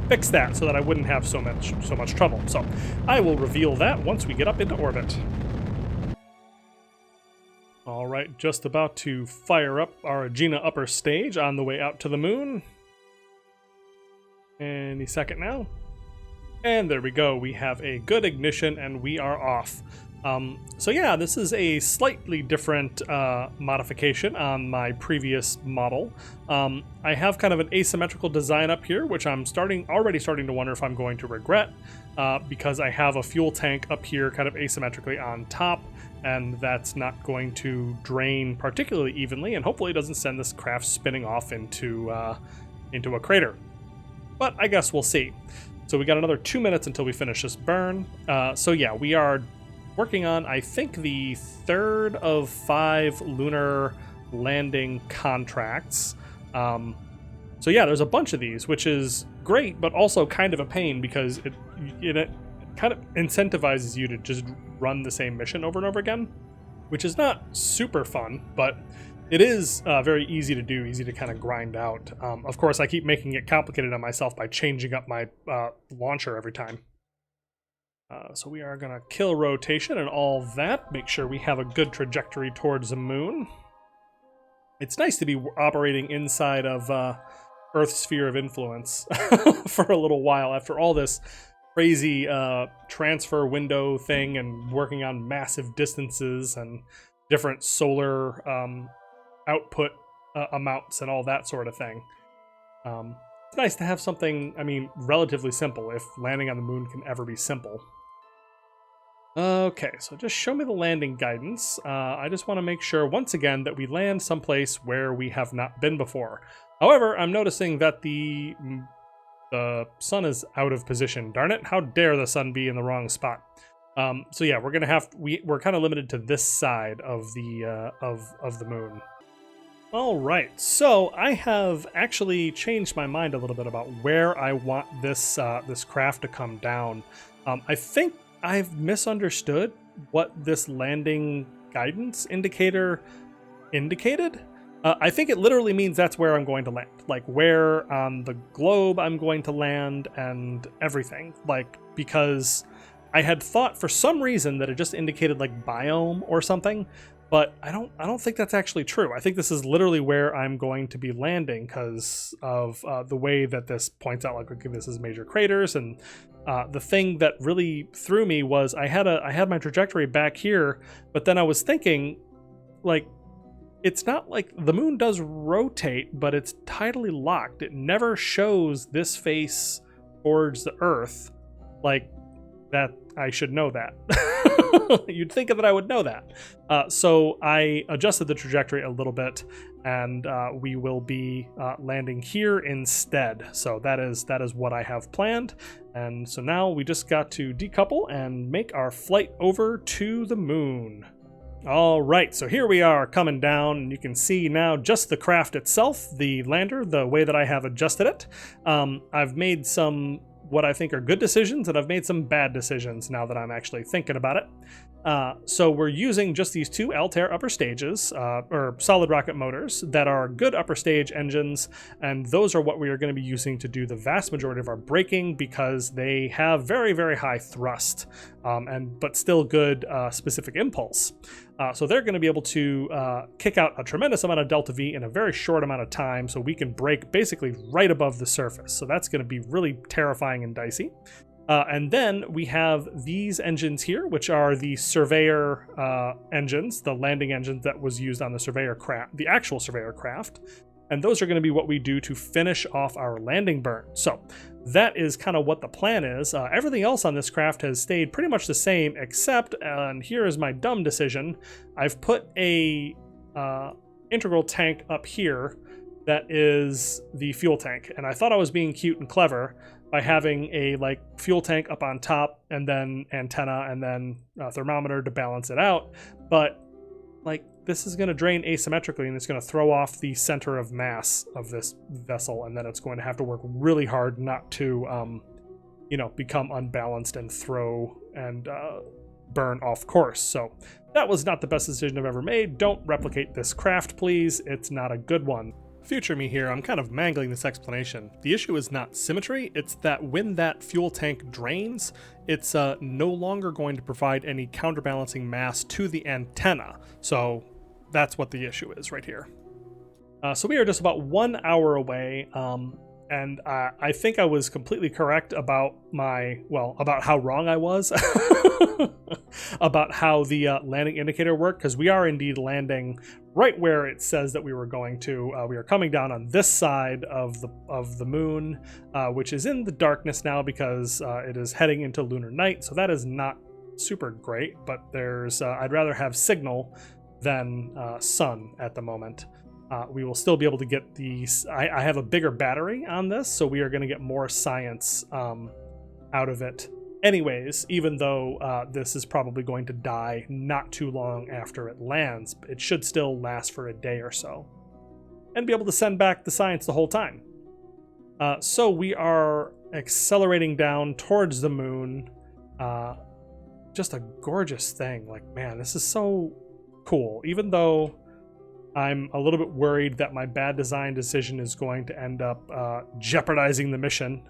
fix that so that I wouldn't have so much trouble. So I will reveal that once we get up into orbit. All right, just about to fire up our Agena upper stage on the way out to the moon. Any second now. And there we go. We have a good ignition and we are off. So yeah, this is a slightly different modification on my previous model. I have kind of an asymmetrical design up here, which I'm already starting to wonder if I'm going to regret, because I have a fuel tank up here kind of asymmetrically on top, and that's not going to drain particularly evenly, and hopefully it doesn't send this craft spinning off into a crater. But I guess we'll see. So we got another 2 minutes until we finish this burn. So yeah, we are working on, I think, the third of 5 lunar landing contracts. So yeah, there's a bunch of these, which is great, but also kind of a pain because it kind of incentivizes you to just run the same mission over and over again, which is not super fun, but it is very easy to do, easy to kind of grind out. Of course, I keep making it complicated on myself by changing up my launcher every time. So we are going to kill rotation and all that, make sure we have a good trajectory towards the moon. It's nice to be operating inside of Earth's sphere of influence for a little while after all this crazy transfer window thing and working on massive distances and different solar output amounts and all that sort of thing. It's nice to have something, relatively simple, if landing on the moon can ever be simple. Okay, so just show me the landing guidance. I just want to make sure, once again, that we land someplace where we have not been before. However, I'm noticing that the sun is out of position. Darn it, how dare the sun be in the wrong spot? So yeah, we're kind of limited to this side of the moon. All right, so I have actually changed my mind a little bit about where I want this craft to come down. I think I've misunderstood what this landing guidance indicator indicated. I think it literally means that's where I'm going to land, like where on the globe I'm going to land and everything. Like, because I had thought for some reason that it just indicated like biome or something, but I don't think that's actually true. I think this is literally where I'm going to be landing because of the way that this points out, like, okay, this is major craters. And the thing that really threw me was I had my trajectory back here, but then I was thinking, like, it's not like the moon does rotate, but it's tidally locked. It never shows this face towards the Earth. Like, that I should know that. You'd think that I would know that. So I adjusted the trajectory a little bit, and we will be landing here instead. So that is what I have planned. And so now we just got to decouple and make our flight over to the moon. All right, so here we are coming down, and you can see now just the craft itself, the lander, the way that I have adjusted it. I've made some what I think are good decisions, and I've made some bad decisions now that I'm actually thinking about it. So we're using just these two Altair upper stages, or solid rocket motors, that are good upper stage engines, and those are what we are going to be using to do the vast majority of our braking, because they have very, very high thrust, but still good specific impulse. So they're going to be able to kick out a tremendous amount of delta V in a very short amount of time, so we can brake basically right above the surface. So that's going to be really terrifying and dicey. And then we have these engines here, which are the Surveyor engines, the landing engines that was used on the Surveyor craft, the actual Surveyor craft. And those are going to be what we do to finish off our landing burn. So that is kind of what the plan is. Everything else on this craft has stayed pretty much the same, except, and here is my dumb decision, I've put a integral tank up here that is the fuel tank. And I thought I was being cute and clever by having a fuel tank up on top, and then antenna, and then thermometer to balance it out. But this is going to drain asymmetrically, and it's going to throw off the center of mass of this vessel, and then it's going to have to work really hard not to become unbalanced and throw and burn off course. So that was not the best decision I've ever made. Don't replicate this craft, please. It's not a good one. Future me here, I'm kind of mangling this explanation. The issue is not symmetry, it's that when that fuel tank drains, it's no longer going to provide any counterbalancing mass to the antenna. So that's what the issue is right here. So we are just about 1 hour away, and I think I was completely correct about about how wrong I was about how the landing indicator worked, because we are indeed landing right where it says that we were going to. We are coming down on this side of the moon, which is in the darkness now because it is heading into lunar night. So that is not super great, but there's I'd rather have signal than sun at the moment. We will still be able to get these. I have a bigger battery on this, so we are going to get more science out of it anyways, even though this is probably going to die not too long after it lands. It should still last for a day or so and be able to send back the science the whole time. So we are accelerating down towards the moon. Just a gorgeous thing. Man, this is so cool. Even though I'm a little bit worried that my bad design decision is going to end up jeopardizing the mission.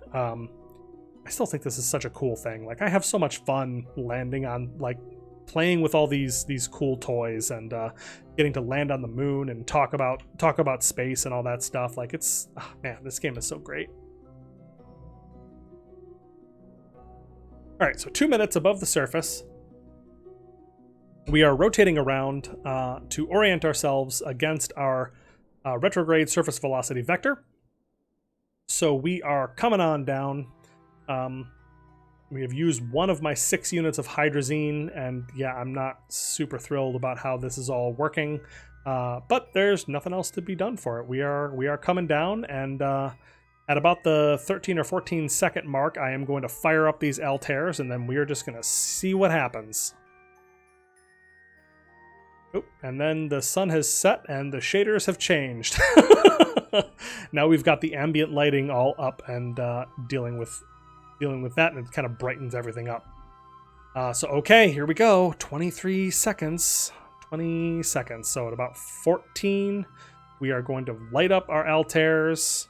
I still think this is such a cool thing. I have so much fun landing on, playing with all these cool toys, and getting to land on the moon and talk about space and all that stuff. It's, man, this game is so great. All right, so 2 minutes above the surface. We are rotating around to orient ourselves against our retrograde surface velocity vector. So we are coming on down. We have used one of my 6 units of hydrazine, and yeah, I'm not super thrilled about how this is all working, but there's nothing else to be done for it. We are coming down, and at about the 13 or 14 second mark, I am going to fire up these Altairs, and then we are just going to see what happens. Oh, and then the sun has set and the shaders have changed. Now we've got the ambient lighting all up and dealing with that, and it kind of brightens everything up. So okay, here we go. 23 seconds. 20 seconds. So at about 14, we are going to light up our Altairs.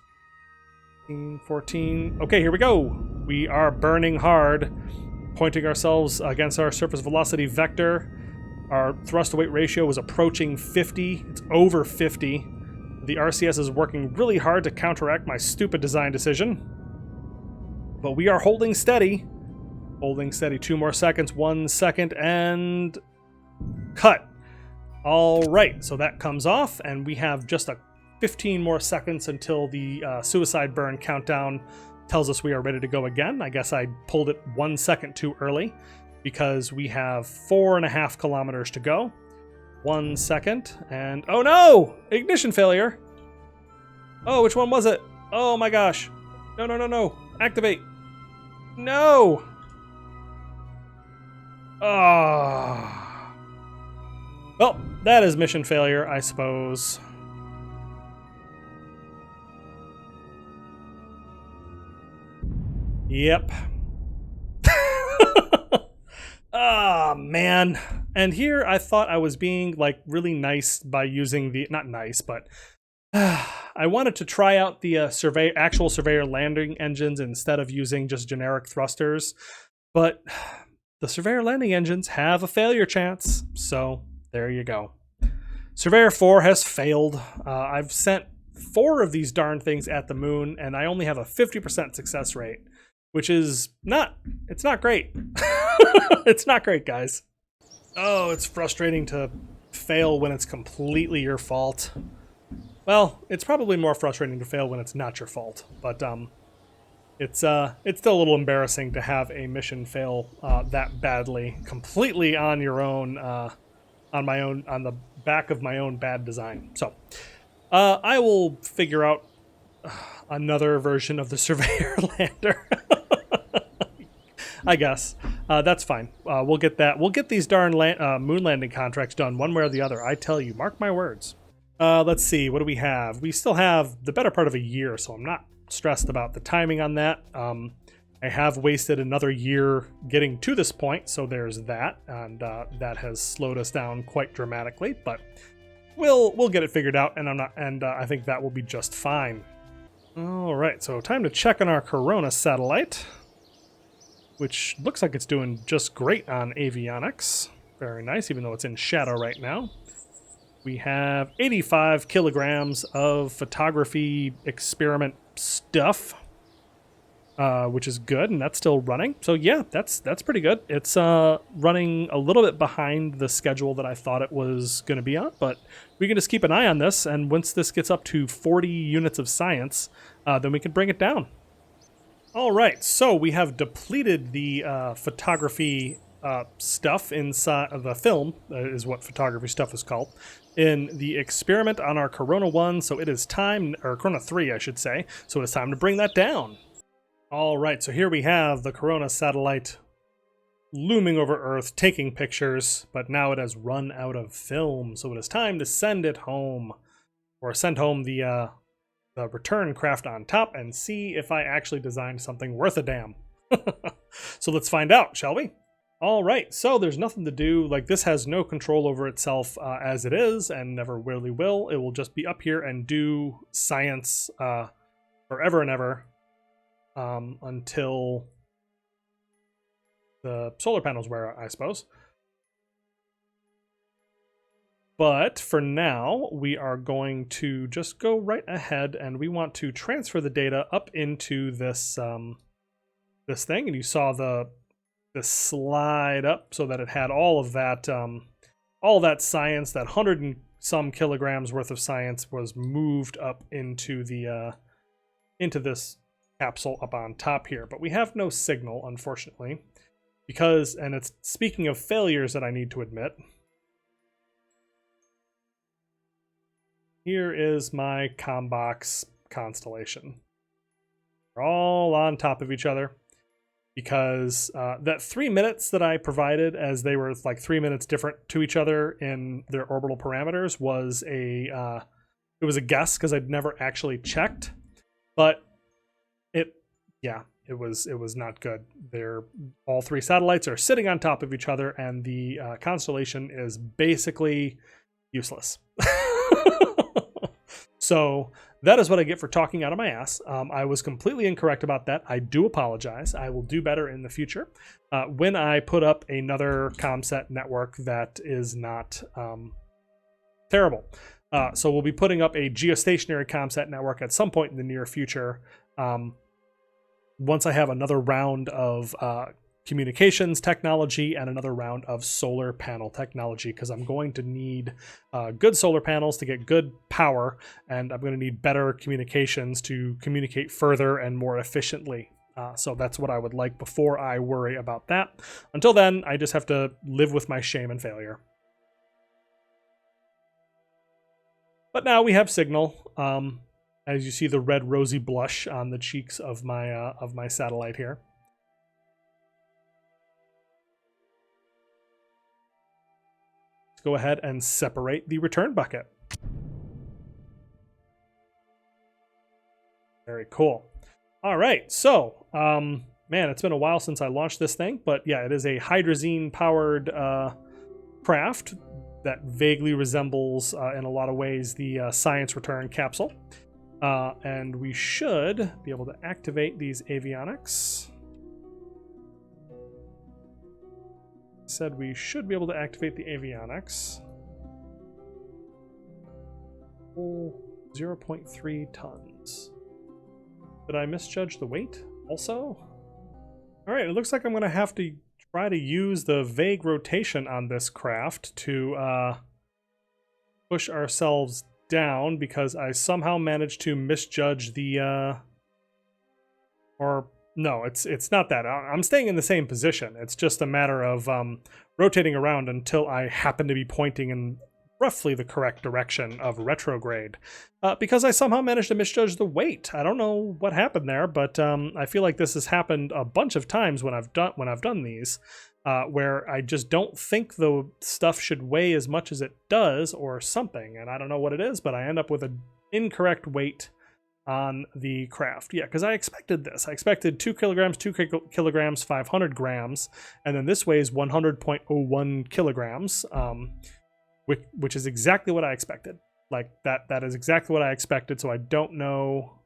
14. Okay, here we go. We are burning hard, pointing ourselves against our surface velocity vector. Our thrust to weight ratio is approaching 50. It's over 50. The RCS is working really hard to counteract my stupid design decision. But we are holding steady. Holding steady. 2 more seconds. 1 second, and cut. All right, so that comes off, and we have just 15 more seconds until the suicide burn countdown tells us we are ready to go again. I guess I pulled it 1 second too early. because we have 4.5 kilometers to go. 1 second, and oh no! Ignition failure! Oh, which one was it? Oh my gosh. No, no, no, no. Activate. No! Ah. Well, that is mission failure, I suppose. Yep. Ah, man. And here I thought I was being like really nice by using the, not nice, but I wanted to try out the actual Surveyor landing engines instead of using just generic thrusters. But the Surveyor landing engines have a failure chance. So there you go. Surveyor 4 has failed. I've sent 4 of these darn things at the moon, and I only have a 50% success rate, which is it's not great. It's not great, guys. Oh, it's frustrating to fail when it's completely your fault. Well, it's probably more frustrating to fail when it's not your fault, but it's still a little embarrassing to have a mission fail that badly, completely on your own, on the back of my own bad design. So, I will figure out another version of the Surveyor lander. I guess that's fine. We'll get that. We'll get these darn moon landing contracts done one way or the other. I tell you, mark my words. Let's see. What do we have? We still have the better part of a year, so I'm not stressed about the timing on that. I have wasted another year getting to this point, so there's that, and that has slowed us down quite dramatically. But we'll get it figured out, and I think that will be just fine. All right, so time to check on our Corona satellite, which looks like it's doing just great on avionics. Very nice, even though it's in shadow right now. We have 85 kilograms of photography experiment stuff, which is good, and that's still running. So yeah, that's pretty good. It's running a little bit behind the schedule that I thought it was going to be on, but we can just keep an eye on this, and once this gets up to 40 units of science, then we can bring it down. All right, so we have depleted the photography stuff inside of the film, is what photography stuff is called, in the experiment on our Corona 1, so it is time, or Corona 3, I should say, so it's time to bring that down. All right, so here we have the Corona satellite looming over Earth, taking pictures, but now it has run out of film, so it is time to send it home, or send home the return craft on top and see if I actually designed something worth a damn. So let's find out, shall we? All right, so there's nothing to do. Like, this has no control over itself as it is, and never really will. It will just be up here and do science forever and ever until the solar panels wear out, I suppose. But for now, we are going to just go right ahead, and we want to transfer the data up into this this thing. And you saw the slide up so that it had all of that science, that 100 and some kilograms worth of science was moved up into the into this capsule up on top here. But we have no signal, unfortunately, because, and it's speaking of failures that I need to admit. Here is my Combox constellation. They're all on top of each other because that 3 minutes that I provided, as they were like 3 minutes different to each other in their orbital parameters, was it was a guess because I'd never actually checked, but it was not good. All 3 satellites are sitting on top of each other, and the constellation is basically useless. So that is what I get for talking out of my ass. I was completely incorrect about that. I do apologize. I will do better in the future when I put up another ComSat network that is not terrible. So we'll be putting up a geostationary ComSat network at some point in the near future. Once I have another round of communications technology and another round of solar panel technology, because I'm going to need good solar panels to get good power, and I'm going to need better communications to communicate further and more efficiently. So that's what I would like before I worry about that. Until then, I just have to live with my shame and failure. But now we have signal. As you see the red rosy blush on the cheeks of my satellite here. Let's go ahead and separate the return bucket. Very cool. All right, so man, it's been a while since I launched this thing, but yeah, it is a hydrazine powered craft that vaguely resembles in a lot of ways the science return capsule. And we should be able to activate these avionics. Said we should be able to activate the avionics. 0.3 tons. Did I misjudge the weight also? All right, it looks like I'm going to have to try to use the vague rotation on this craft to push ourselves down, because I somehow managed to misjudge the or no, it's not that. I'm staying in the same position. It's just a matter of rotating around until I happen to be pointing in roughly the correct direction of retrograde, because I somehow managed to misjudge the weight. I don't know what happened there, but I feel like this has happened a bunch of times when I've done these, where I just don't think the stuff should weigh as much as it does or something, and I don't know what it is, but I end up with an incorrect weight on the craft. Yeah, because I expected this. I expected 2 kilograms, 2 kilograms, 500 grams, and then this weighs 100.01 kilograms. Which is exactly what I expected. Like that is exactly what I expected, so I don't know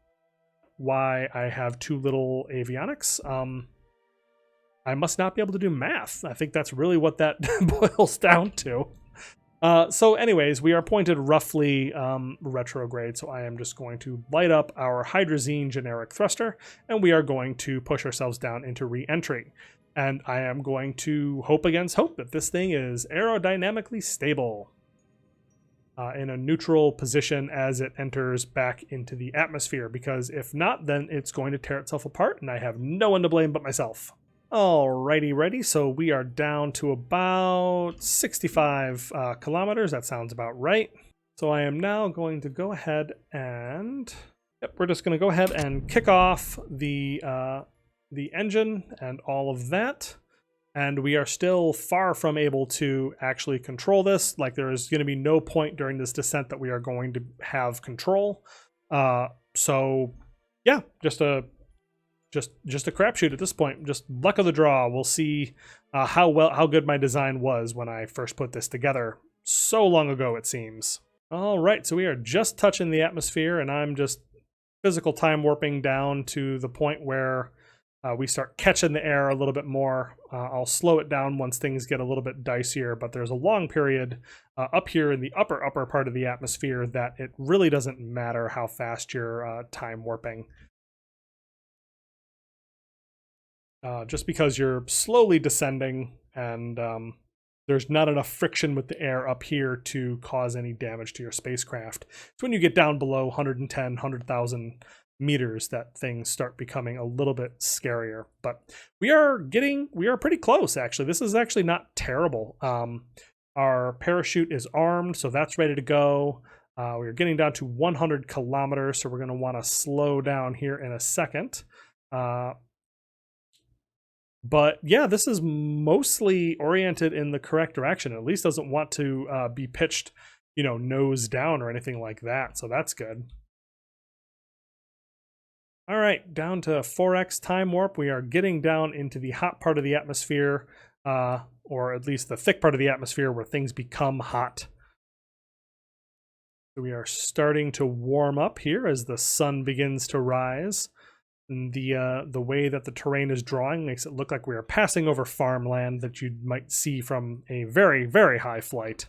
why I have too little avionics. I must not be able to do math. I think that's really what that boils down to. So anyways, we are pointed roughly retrograde, so I am just going to light up our hydrazine generic thruster, and we are going to push ourselves down into re-entry. And I am going to hope against hope that this thing is aerodynamically stable in a neutral position as it enters back into the atmosphere, because if not, then it's going to tear itself apart, and I have no one to blame but myself. Alrighty, so we are down to about 65 kilometers. That sounds about right. So I am now going to go ahead and... Yep, we're just going to go ahead and kick off the engine and all of that, and we are still far from able to actually control this. Like, there is going to be no point during this descent that we are going to have control. So yeah, just a crapshoot at this point. Just luck of the draw. We'll see how good my design was when I first put this together so long ago, it seems. All right, so we are just touching the atmosphere, and I'm just physical time warping down to the point where we start catching the air a little bit more. I'll slow it down once things get a little bit dicier, but there's a long period up here in the upper part of the atmosphere that it really doesn't matter how fast you're time warping. Just because you're slowly descending, and there's not enough friction with the air up here to cause any damage to your spacecraft. It's when you get down below 110, 100,000 meters that things start becoming a little bit scarier. But we are pretty close, actually. This is actually not terrible. Our parachute is armed, so that's ready to go. We're getting down to 100 kilometers, so we're going to want to slow down here in a second. But yeah, this is mostly oriented in the correct direction. At least doesn't want to be pitched, nose down or anything like that. So that's good. All right, down to 4x time warp. We are getting down into the hot part of the atmosphere, or at least the thick part of the atmosphere where things become hot. So we are starting to warm up here as the sun begins to rise. And the way that the terrain is drawing makes it look like we are passing over farmland that you might see from a very, very high flight.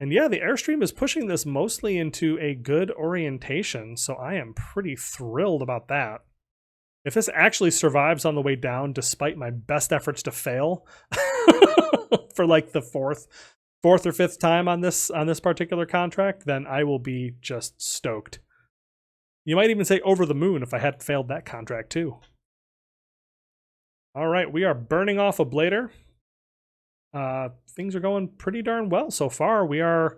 And yeah, the airstream is pushing this mostly into a good orientation, so I am pretty thrilled about that. If this actually survives on the way down, despite my best efforts to fail for like the fourth or fifth time on this particular contract, then I will be just stoked. You might even say over the moon if I hadn't failed that contract too. All right, we are burning off a blader. Things are going pretty darn well so far. We are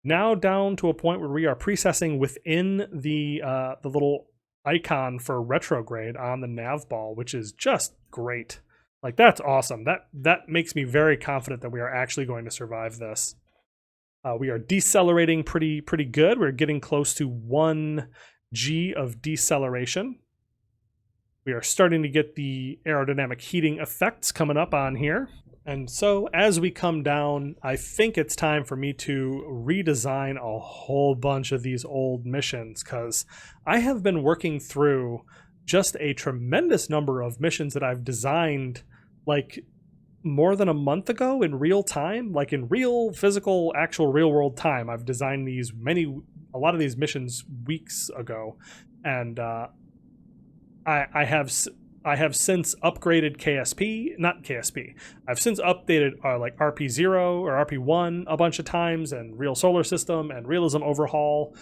now down to a point where we are precessing within the little icon for retrograde on the nav ball, which is just great. Like, that's awesome. That makes me very confident that we are actually going to survive this. We are decelerating pretty good. We're getting close to 1 G of deceleration. We are starting to get the aerodynamic heating effects coming up on here. And so as we come down, I think it's time for me to redesign a whole bunch of these old missions, because I have been working through just a tremendous number of missions that I've designed like more than a month ago in real time, like in real physical, actual real world time. I've designed a lot of these missions weeks ago, and I have since upgraded KSP, not KSP. I've since updated like RP-0 or RP-1 a bunch of times, and Real Solar System and Realism Overhaul.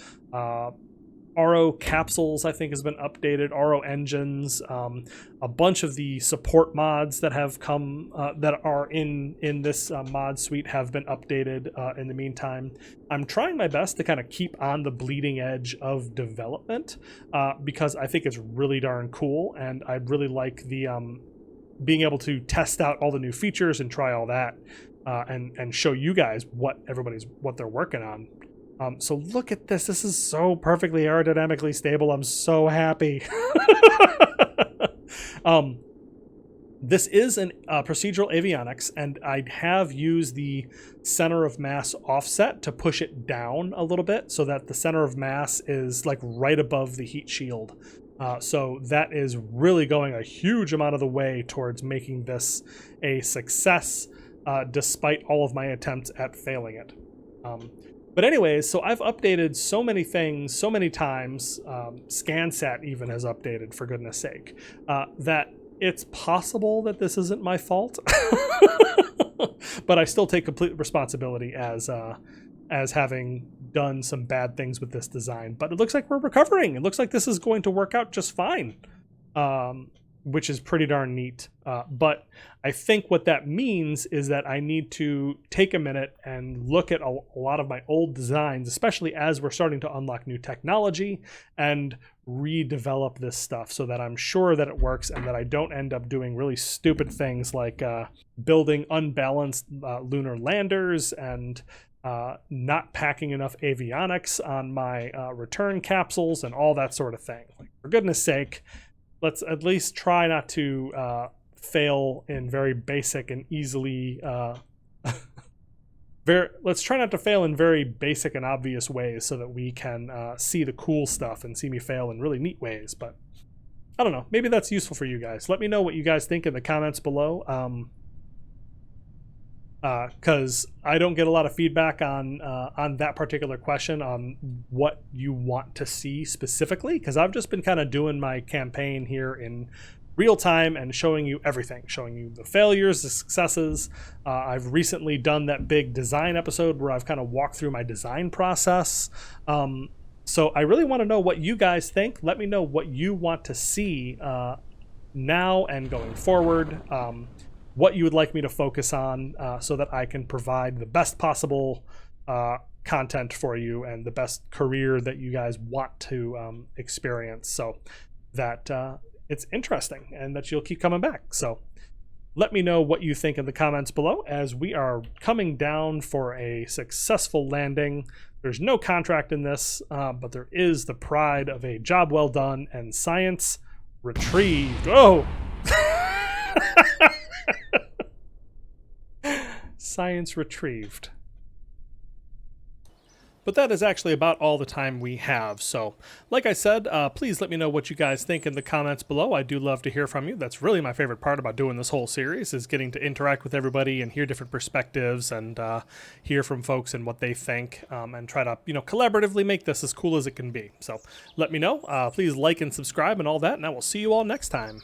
RO capsules, I think, has been updated. RO engines, a bunch of the support mods that have come that are in this mod suite have been updated in the meantime. I'm trying my best to kind of keep on the bleeding edge of development because I think it's really darn cool, and I really like the being able to test out all the new features and try all that and show you guys what they're working on. So look at this. This is so perfectly aerodynamically stable. I'm so happy. This is an procedural avionics, and I have used the center of mass offset to push it down a little bit so that the center of mass is like right above the heat shield. So that is really going a huge amount of the way towards making this a success, despite all of my attempts at failing it. But anyways, so I've updated so many things so many times, SCANSat even has updated, for goodness sake, that it's possible that this isn't my fault. But I still take complete responsibility as having done some bad things with this design. But it looks like we're recovering. It looks like this is going to work out just fine, which is pretty darn neat. But I think what that means is that I need to take a minute and look at a lot of my old designs, especially as we're starting to unlock new technology, and redevelop this stuff so that I'm sure that it works and that I don't end up doing really stupid things like building unbalanced lunar landers and not packing enough avionics on my return capsules and all that sort of thing. Like, for goodness sake, let's at least try not to fail in very basic and easily let's try not to fail in very basic and obvious ways so that we can see the cool stuff and see me fail in really neat ways. But I don't know, maybe that's useful for you guys. Let me know what you guys think in the comments below, because I don't get a lot of feedback on that particular question, on what you want to see specifically, because I've just been kind of doing my campaign here in real time and showing you everything, showing you the failures, the successes. I've recently done that big design episode where I've kind of walked through my design process. So I really want to know what you guys think. Let me know what you want to see now and going forward. What you would like me to focus on so that I can provide the best possible content for you and the best career that you guys want to experience, so that it's interesting and that you'll keep coming back. So let me know what you think in the comments below as we are coming down for a successful landing. There's no contract in this, but there is the pride of a job well done and science retrieved. Oh! Science retrieved. But that is actually about all the time we have. So, like I said, please let me know what you guys think in the comments below. I do love to hear from you. That's really my favorite part about doing this whole series, is getting to interact with everybody and hear different perspectives and hear from folks and what they think, and try to, collaboratively make this as cool as it can be. So let me know. Please like and subscribe and all that, and I will see you all next time.